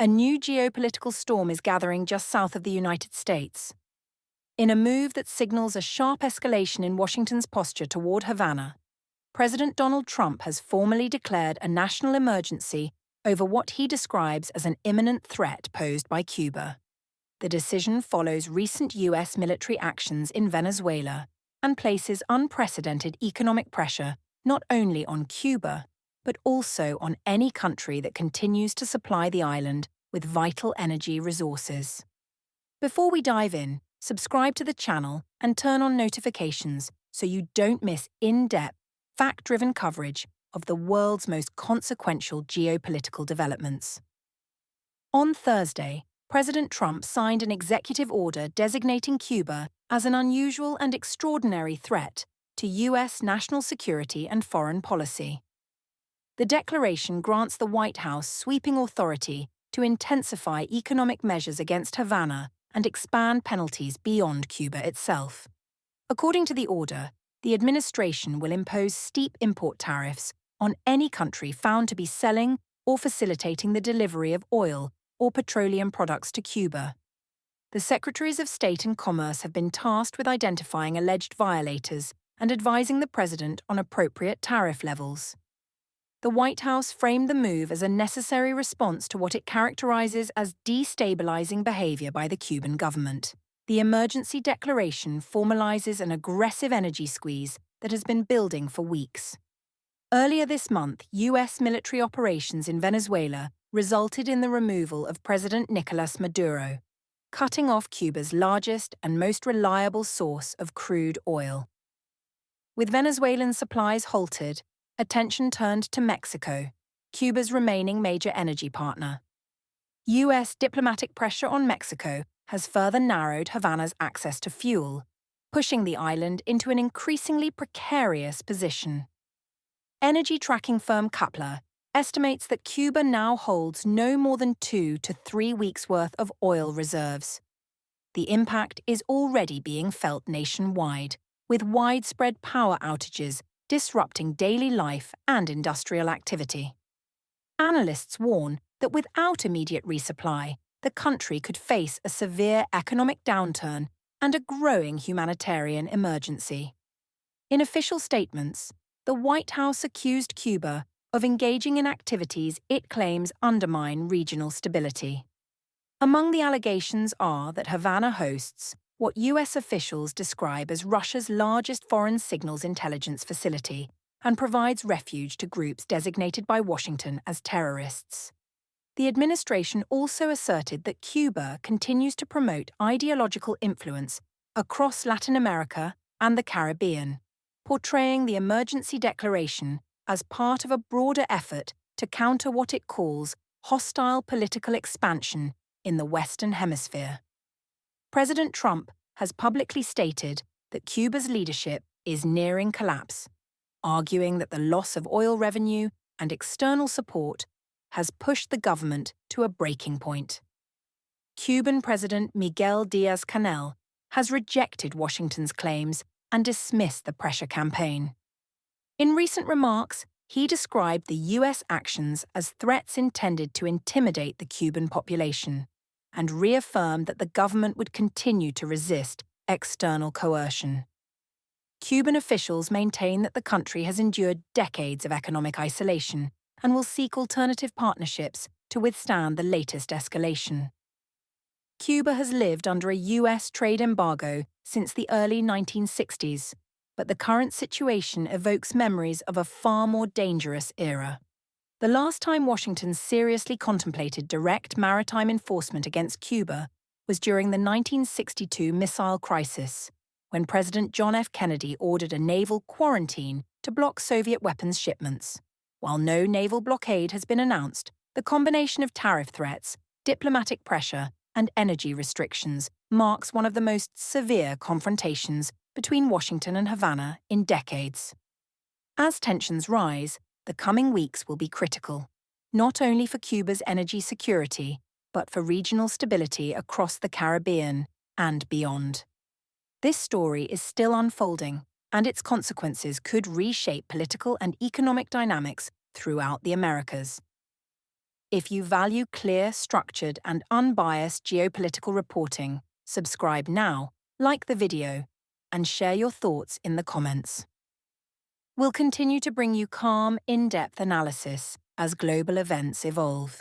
A new geopolitical storm is gathering just south of the United States. In a move that signals a sharp escalation in Washington's posture toward Havana, President Donald Trump has formally declared a national emergency over what he describes as an imminent threat posed by Cuba. The decision follows recent U.S. military actions in Venezuela and places unprecedented economic pressure not only on Cuba, but also on any country that continues to supply the island with vital energy resources. Before we dive in, subscribe to the channel and turn on notifications so you don't miss in-depth, fact-driven coverage of the world's most consequential geopolitical developments. On Thursday, President Trump signed an executive order designating Cuba as an unusual and extraordinary threat to U.S. national security and foreign policy. The declaration grants the White House sweeping authority to intensify economic measures against Havana and expand penalties beyond Cuba itself. According to the order, the administration will impose steep import tariffs on any country found to be selling or facilitating the delivery of oil or petroleum products to Cuba. The Secretaries of State and Commerce have been tasked with identifying alleged violators and advising the president on appropriate tariff levels. The White House framed the move as a necessary response to what it characterizes as destabilizing behavior by the Cuban government. The emergency declaration formalizes an aggressive energy squeeze that has been building for weeks. Earlier this month, U.S. military operations in Venezuela resulted in the removal of President Nicolas Maduro, cutting off Cuba's largest and most reliable source of crude oil. With Venezuelan supplies halted, attention turned to Mexico, Cuba's remaining major energy partner. U.S. diplomatic pressure on Mexico has further narrowed Havana's access to fuel, pushing the island into an increasingly precarious position. Energy tracking firm Kepler estimates that Cuba now holds no more than 2 to 3 weeks' worth of oil reserves. The impact is already being felt nationwide, with widespread power outages disrupting daily life and industrial activity. Analysts warn that without immediate resupply, the country could face a severe economic downturn and a growing humanitarian emergency. In official statements, the White House accused Cuba of engaging in activities it claims undermine regional stability. Among the allegations are that Havana hosts what U.S. officials describe as Russia's largest foreign signals intelligence facility and provides refuge to groups designated by Washington as terrorists. The administration also asserted that Cuba continues to promote ideological influence across Latin America and the Caribbean, portraying the emergency declaration as part of a broader effort to counter what it calls hostile political expansion in the Western Hemisphere. President Trump has publicly stated that Cuba's leadership is nearing collapse, arguing that the loss of oil revenue and external support has pushed the government to a breaking point. Cuban President Miguel Díaz-Canel has rejected Washington's claims and dismissed the pressure campaign. In recent remarks, he described the U.S. actions as threats intended to intimidate the Cuban population, and reaffirmed that the government would continue to resist external coercion. Cuban officials maintain that the country has endured decades of economic isolation and will seek alternative partnerships to withstand the latest escalation. Cuba has lived under a U.S. trade embargo since the early 1960s, but the current situation evokes memories of a far more dangerous era. The last time Washington seriously contemplated direct maritime enforcement against Cuba was during the 1962 missile crisis, when President John F. Kennedy ordered a naval quarantine to block Soviet weapons shipments. While no naval blockade has been announced, the combination of tariff threats, diplomatic pressure, and energy restrictions marks one of the most severe confrontations between Washington and Havana in decades. As tensions rise, the coming weeks will be critical, not only for Cuba's energy security, but for regional stability across the Caribbean and beyond. This story is still unfolding, and its consequences could reshape political and economic dynamics throughout the Americas. If you value clear, structured, and unbiased geopolitical reporting, subscribe now, like the video, and share your thoughts in the comments. We'll continue to bring you calm, in-depth analysis as global events evolve.